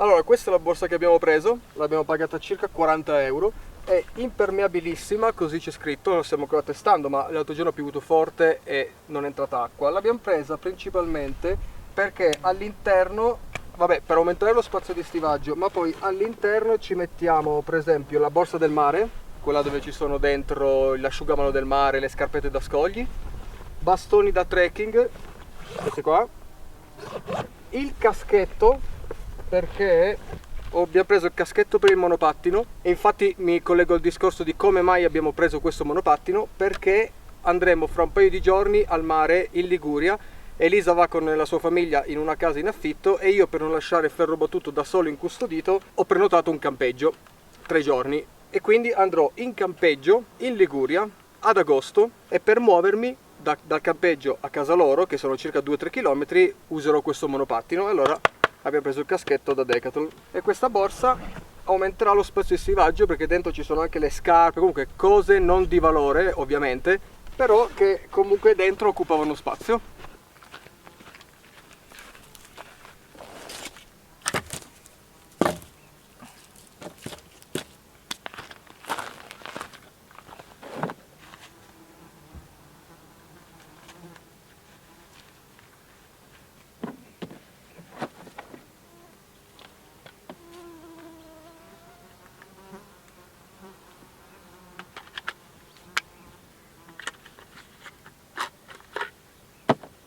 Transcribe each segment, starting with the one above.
Allora, questa è la borsa che abbiamo preso, l'abbiamo pagata circa 40 euro, è impermeabilissima, così c'è scritto, lo stiamo ancora testando, ma l'altro giorno ha piovuto forte e non è entrata acqua. L'abbiamo presa principalmente perché all'interno, vabbè, per aumentare lo spazio di stivaggio, ma poi all'interno ci mettiamo per esempio la borsa del mare, quella dove ci sono dentro l'asciugamano del mare, le scarpette da scogli, bastoni da trekking, questi qua, il caschetto, perché abbiamo preso il caschetto per il monopattino e infatti mi collego al discorso di come mai abbiamo preso questo monopattino, perché andremo fra un paio di giorni al mare in Liguria. Elisa va con la sua famiglia in una casa in affitto e io, per non lasciare Ferro Battuto da solo incustodito, ho prenotato un campeggio 3 giorni e quindi andrò in campeggio in Liguria ad agosto e per muovermi dal campeggio a casa loro, che sono circa 2-3 km, userò questo monopattino. Allora abbiamo preso il caschetto da Decathlon e questa borsa aumenterà lo spazio di stivaggio perché dentro ci sono anche le scarpe, comunque cose non di valore ovviamente, però che comunque dentro occupavano spazio.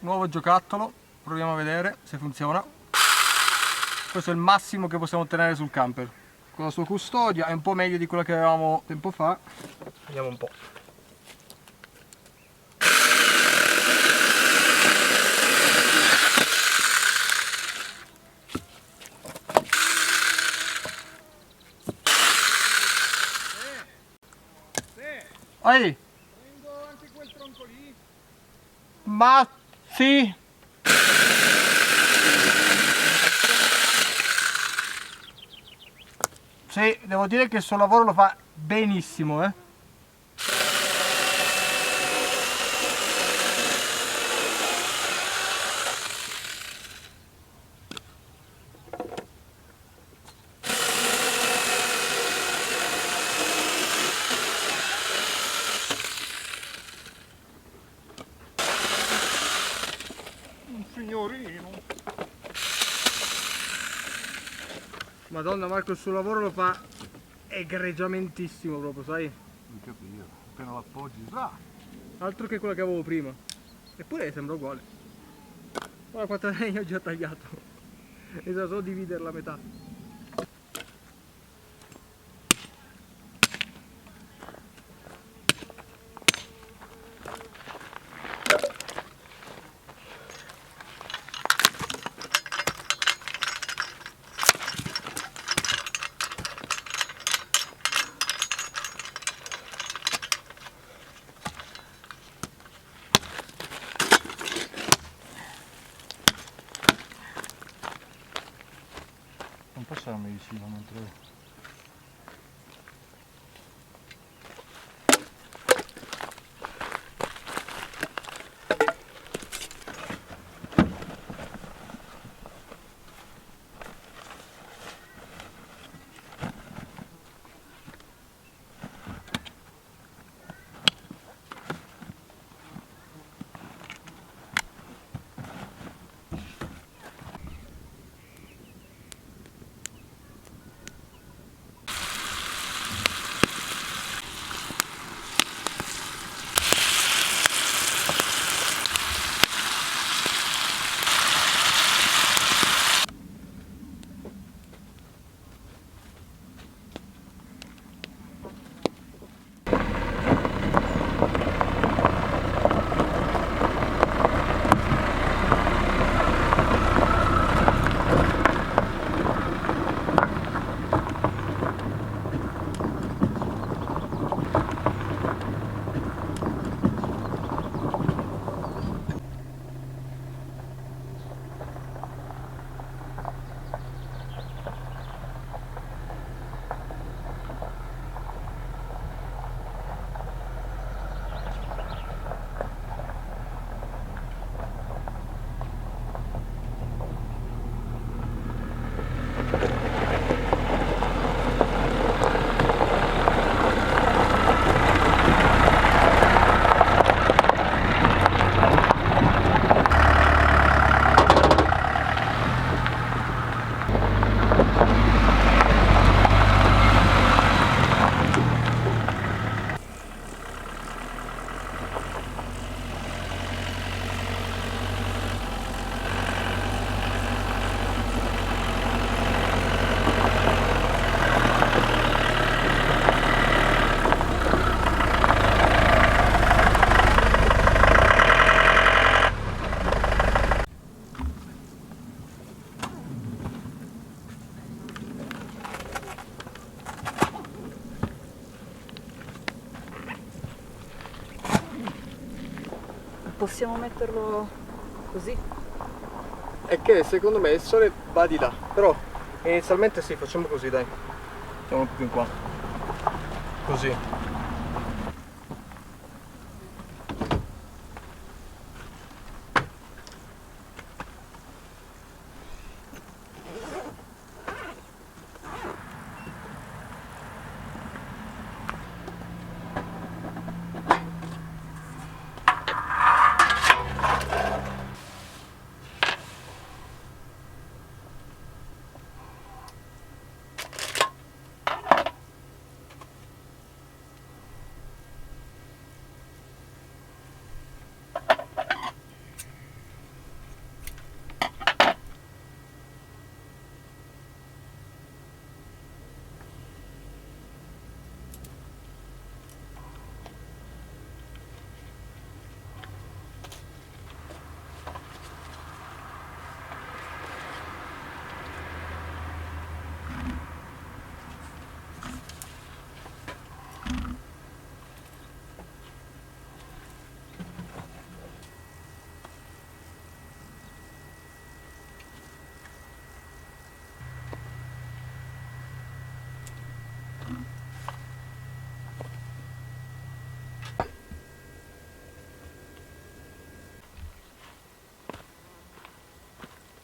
Nuovo giocattolo, proviamo a vedere se funziona. Questo è il massimo che possiamo ottenere sul camper. Con la sua custodia è un po' meglio di quella che avevamo tempo fa. Vediamo un po'. Ehi! Prendo anche quel tronco lì. Ma sì! Sì, devo dire che il suo lavoro lo fa benissimo, eh. Un signorino. Madonna Marco, il suo lavoro lo fa egregiamentissimo proprio, sai? Non capito, appena l'appoggi, Altro che quella che avevo prima. Eppure sembra uguale. Guarda quanta legna ho già tagliato. E sa solo dividerla a metà. non passarmi vicino mentre... possiamo metterlo così? È che secondo me il sole va di là, però inizialmente sì, facciamo così, dai. Facciamo un po' più in qua. Così.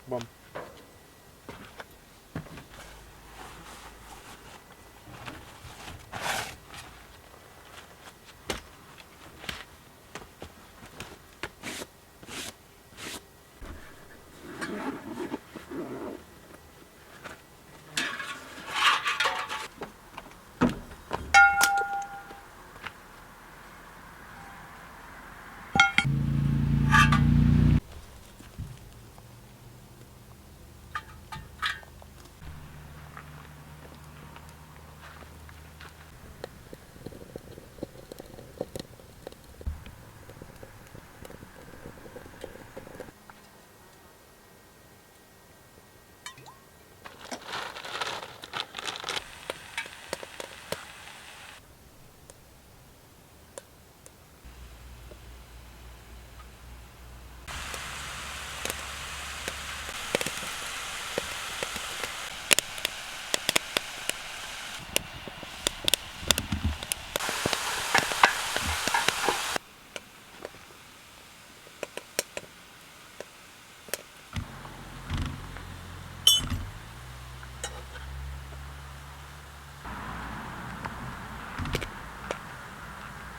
Buon.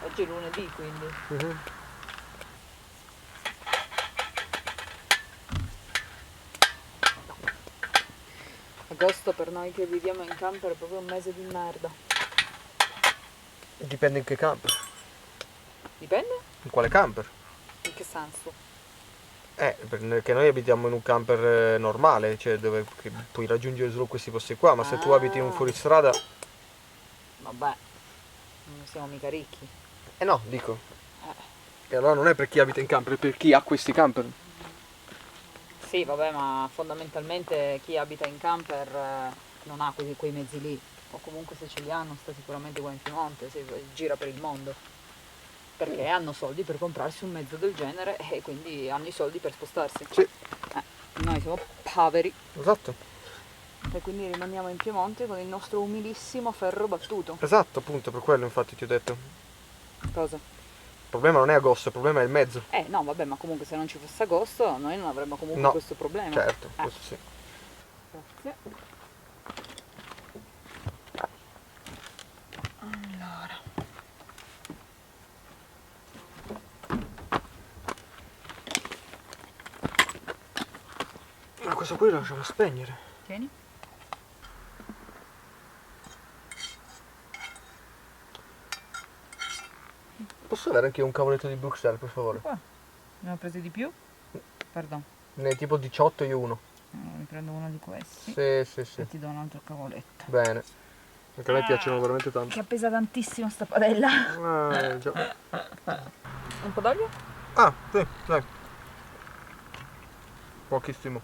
Oggi è lunedì, quindi. Agosto per noi che viviamo in camper è proprio un mese di merda. Dipende in che camper. Dipende? In quale camper? In che senso? Perché noi abitiamo in un camper normale, cioè dove puoi raggiungere solo questi posti qua, ma se tu abiti in un fuoristrada... Vabbè, non siamo mica ricchi. Eh no, dico. E allora non è per chi abita in camper, è per chi ha questi camper. Sì, vabbè, ma fondamentalmente chi abita in camper non ha quei mezzi lì. O comunque se ce li hanno sta sicuramente qua in Piemonte, gira per il mondo. Perché hanno soldi per comprarsi un mezzo del genere e quindi hanno i soldi per spostarsi. Sì. Noi siamo poveri Esatto. e quindi rimaniamo in Piemonte con il nostro umilissimo ferro battuto. Esatto, appunto, per quello infatti ti ho detto. Cosa? Il problema non è agosto, il problema è il mezzo. No, vabbè, ma comunque se non ci fosse agosto noi non avremmo comunque No, questo problema. Certo, questo sì. Grazie. Allora. Ma questo qui lo lasciamo spegnere. Tieni. Posso avere anche un cavoletto di Bruxelles, per favore? Qua. Ne ho presi di più? Pardon. Ne tipo 18 io uno. Mi prendo uno di questi Sì. e ti do un altro cavoletto. Bene. Perché a me piacciono veramente tanto. Che pesa tantissimo sta padella. Già. Un po' d'olio? Ah, sì, dai. Pochissimo.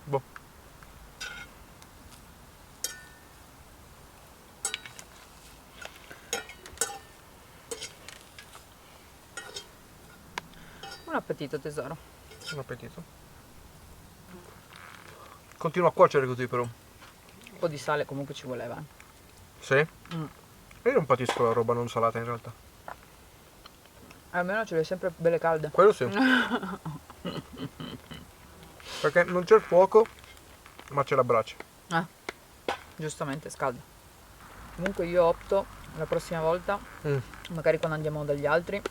Boh. Buon appetito tesoro. Buon appetito. Continua a cuocere così però. Un po' di sale comunque ci voleva. Sì? Mm. Io non patisco la roba non salata in realtà. Almeno ce l'hai sempre belle calde. Quello sì. Perché non c'è il fuoco, ma c'è la brace. Giustamente scalda. Comunque io opto la prossima volta, magari quando andiamo dagli altri,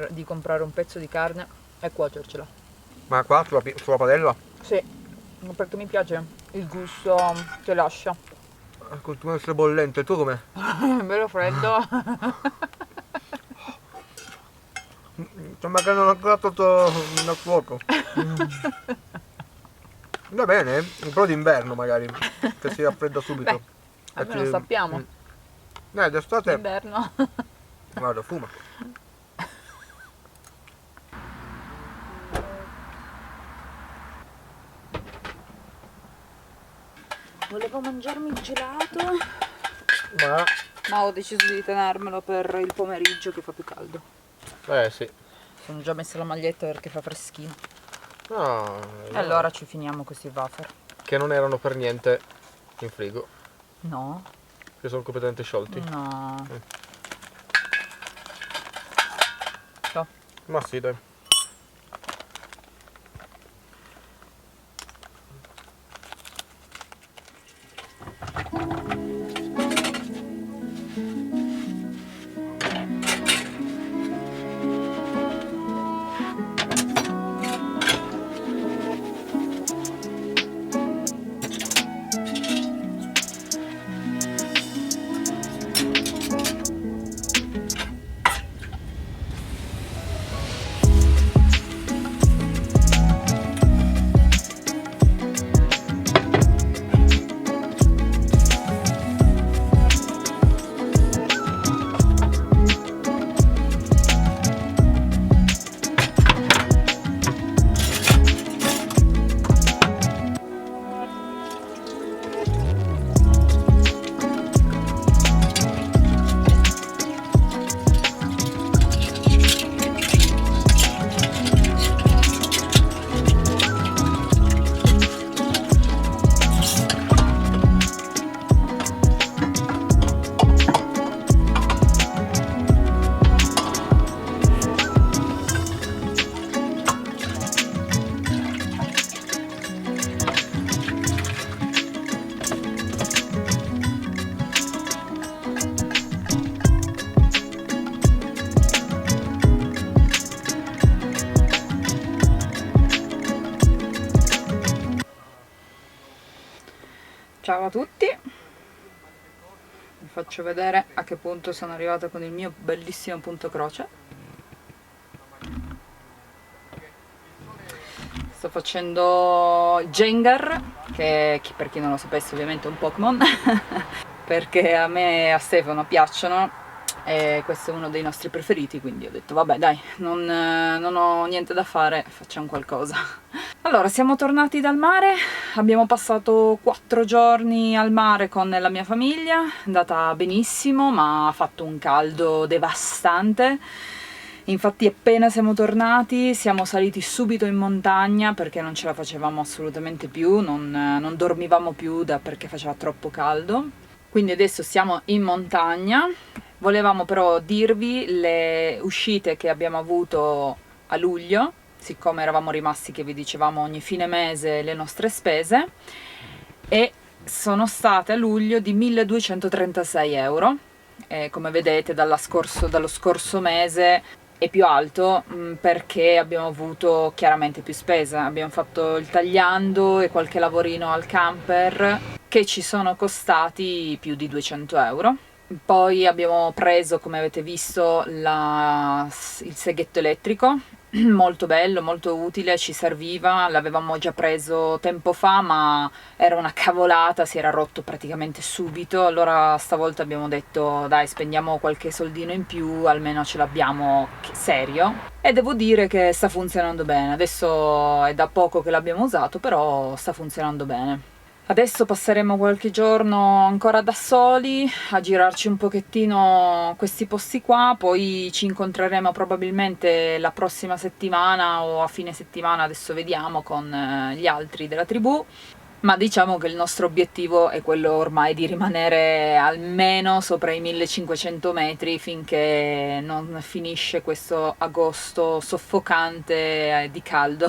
di comprare un pezzo di carne e cuocercela. Ma qua sulla padella? Sì, perché mi piace il gusto che lascia. Continua a essere bollente, tu com'è? Bello freddo. Sembra che non ho ancora tolto dal fuoco. Va bene, un po' d'inverno magari, che si raffredda subito. Beh, almeno lo sappiamo. D'estate, Inverno. guarda, fuma. Volevo mangiarmi il gelato, Ma, ma ho deciso di tenermelo per il pomeriggio che fa più caldo. sì. Sono già messa la maglietta perché fa freschino. No, E allora ci finiamo questi wafer. che non erano per niente in frigo, No, che sono completamente sciolti. no. So. Ma sì, dai. Ciao a tutti, vi faccio vedere a che punto sono arrivata con il mio bellissimo punto croce. Sto facendo Jengar, che per chi non lo sapesse ovviamente è un Pokémon, perché a me e a Stefano piacciono e questo è uno dei nostri preferiti, quindi ho detto vabbè dai, non ho niente da fare, facciamo qualcosa. Allora, siamo tornati dal mare, abbiamo passato 4 giorni al mare con la mia famiglia, è andata benissimo, ma ha fatto un caldo devastante. Infatti appena siamo tornati siamo saliti subito in montagna perché non ce la facevamo assolutamente più, non dormivamo più perché faceva troppo caldo. Quindi adesso siamo in montagna. Volevamo però dirvi le uscite che abbiamo avuto a luglio, siccome eravamo rimasti che vi dicevamo ogni fine mese le nostre spese, e sono state a luglio di 1236 euro. Come vedete dallo scorso mese è più alto perché abbiamo avuto chiaramente più spesa. Abbiamo fatto il tagliando e qualche lavorino al camper che ci sono costati più di 200 euro. Poi abbiamo preso, come avete visto, il seghetto elettrico, molto bello, molto utile, ci serviva, l'avevamo già preso tempo fa ma era una cavolata, si era rotto praticamente subito, allora stavolta abbiamo detto dai, spendiamo qualche soldino in più, almeno ce l'abbiamo serio, e devo dire che sta funzionando bene. Adesso è da poco che l'abbiamo usato, però sta funzionando bene. Adesso passeremo qualche giorno ancora da soli a girarci un pochettino questi posti qua, poi ci incontreremo probabilmente la prossima settimana o a fine settimana, adesso vediamo, con gli altri della tribù. Ma diciamo che il nostro obiettivo è quello ormai di rimanere almeno sopra i 1500 metri finché non finisce questo agosto soffocante di caldo.